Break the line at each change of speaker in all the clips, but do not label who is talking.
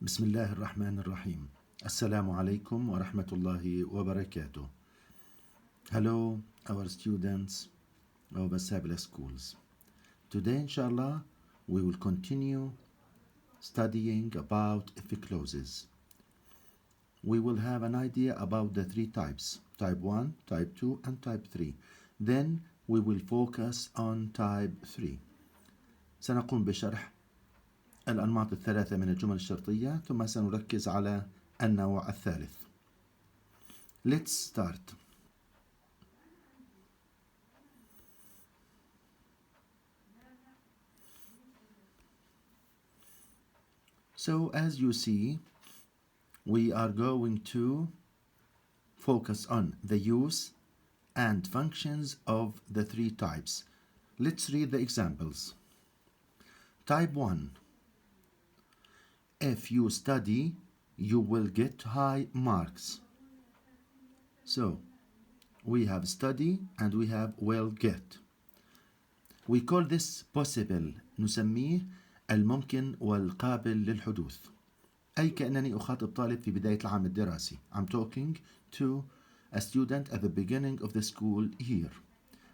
بسم الله الرحمن الرحيم. السلام عليكم ورحمة الله وبركاته. Hello, our students of Asabila schools. Today, inshallah, we will continue studying about if clauses. We will have an idea about the three types, type 1, type 2, and type 3. Then we will focus on type 3. سنقوم بشرح الأنماط الثلاثة من الجمل الشرطية ثم سنركز على النوع الثالث. Let's start. So as you see, we are going to focus on the use and functions of the three types. Let's read the examples. Type 1. If you study, you will get high marks. So, we have study and we have will get. We call this possible. نسميه الممكن والقابل للحدوث. أي كأنني أخاطب طالب في بداية العام الدراسي. I'm talking to a student at the beginning of the school year.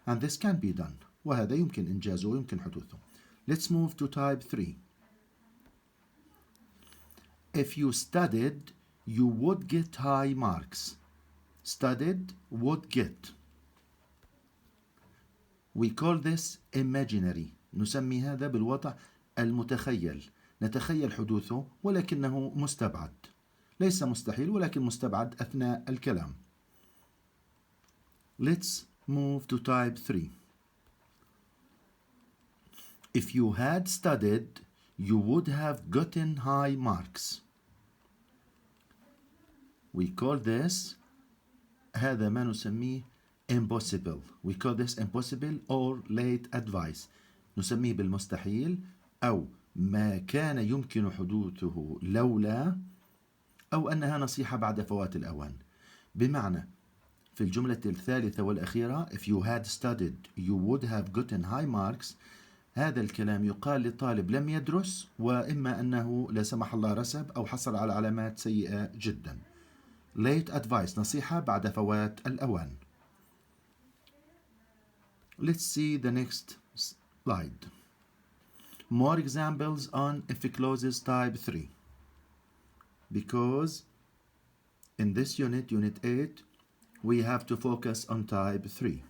And this can be done. وهذا يمكن إنجازه ويمكن حدوثه. Let's move to type 3. If you studied, you would get high marks. Studied, would get. We call this imaginary. نسمي هذا بالوضع المتخيل. نتخيل حدوثه ولكنه مستبعد. ليس مستحيل ولكن مستبعد أثناء الكلام. Let's move to type 3. If you had studied, you would have gotten high marks. We call this هذا ما نسميه impossible. We call this impossible or late advice. نسميه بالمستحيل أو ما كان يمكن حدوثه لولا أو أنها نصيحة بعد فوات الأوان. بمعنى في الجملة الثالثة والأخيرة if you had studied you would have gotten high marks. هذا الكلام يقال لطالب لم يدرس وإما أنه لا سمح الله رسب أو حصل على علامات سيئة جدا. Late advice نصيحة بعد فوات الأوان. Let's see the next slide. More examples on if clauses type 3. Because in this unit, unit 8, we have to focus on type 3.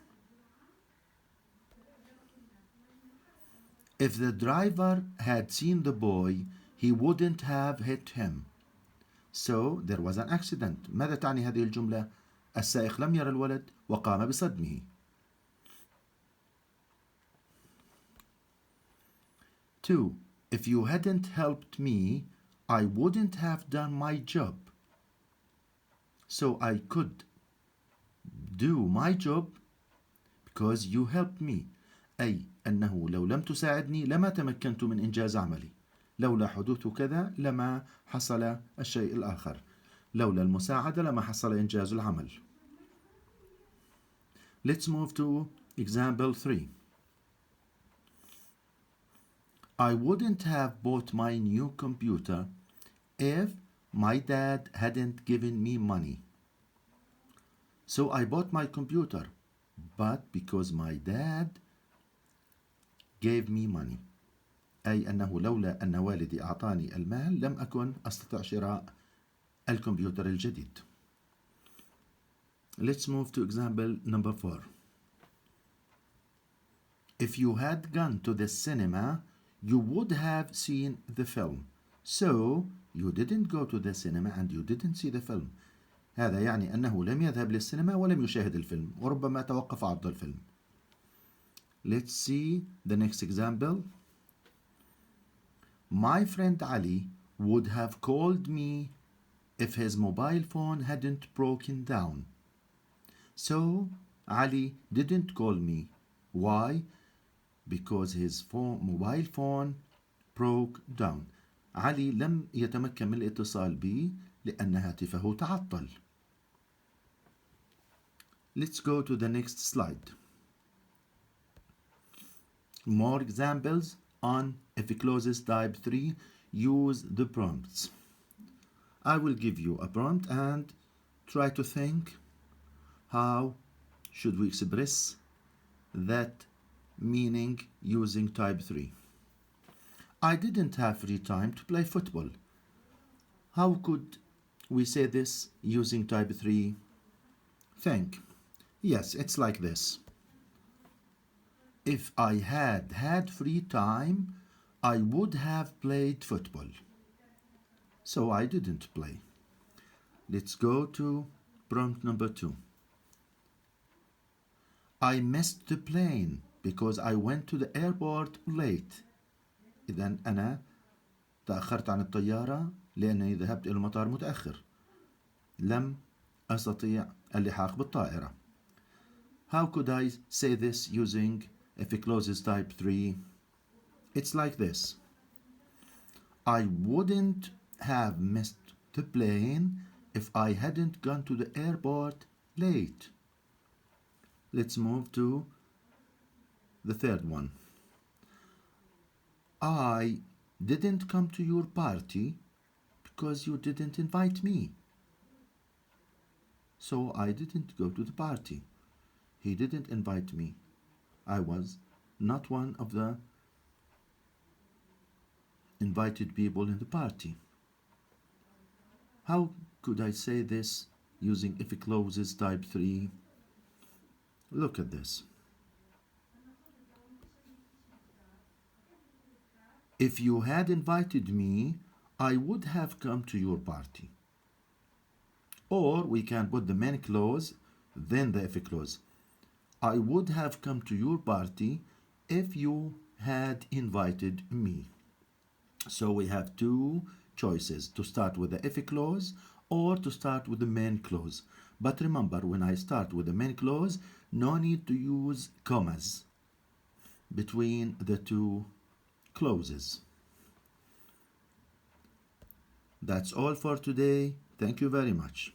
If the driver had seen the boy, he wouldn't have hit him. So there was an accident. ماذا تعني هذه الجملة؟ السائق لم يرى الولد وقام بصدمه. 2. If you hadn't helped me, I wouldn't have done my job. So I could do my job because you helped me. أي أنه لو لم تساعدني لما تمكنت من إنجاز عملي. لولا حدوث كذا لما حصل الشيء الآخر. لولا المساعدة لما حصل إنجاز العمل. Let's move to example 3. I wouldn't have bought my new computer if my dad hadn't given me money. So I bought my computer, but because my dad gave me money. أي أنه لولا أن والدي أعطاني المال لم أكن أستطيع شراء الكمبيوتر الجديد. Let's move to example number 4. If you had gone to the cinema, you would have seen the film. So you didn't go to the cinema and you didn't see the film. هذا يعني أنه لم يذهب للسينما ولم يشاهد الفيلم وربما توقف عرض الفيلم. Let's see the next example. My friend Ali would have called me if his mobile phone hadn't broken down. So Ali didn't call me. Why? Because his mobile phone broke down. علي لم يتمكن من الاتصال بي لأن هاتفه تعطل. Let's go to the next slide. More examples on if clauses type 3 use the prompts. I will give you a prompt and try to think how should we express that meaning using type 3. I didn't have free time to play football. How could we say this using type 3? Think. Yes, it's like this. If I had free time, I would have played football. So I didn't play. Let's go to prompt number 2. I missed the plane because I went to the airport late. إذا أنا تأخرت عن الطيارة لأنني ذهبت إلى المطار متأخر. لم أستطيع اللحاق بالطائرة. How could I say this using if it closes type 3? It's like this. I wouldn't have missed the plane if I hadn't gone to the airport late. Let's move to the third one. I didn't come to your party because you didn't invite me. So I didn't go to the party. He didn't invite me. I was not one of the invited people in the party. How could I say this using if it closes type 3? Look at this. If you had invited me, I would have come to your party. Or we can put the main clause, then the if clause. I would have come to your party if you had invited me. So we have two choices, to start with the if clause or to start with the main clause. But remember, when I start with the main clause, no need to use commas between the two clauses. That's all for today. Thank you very much.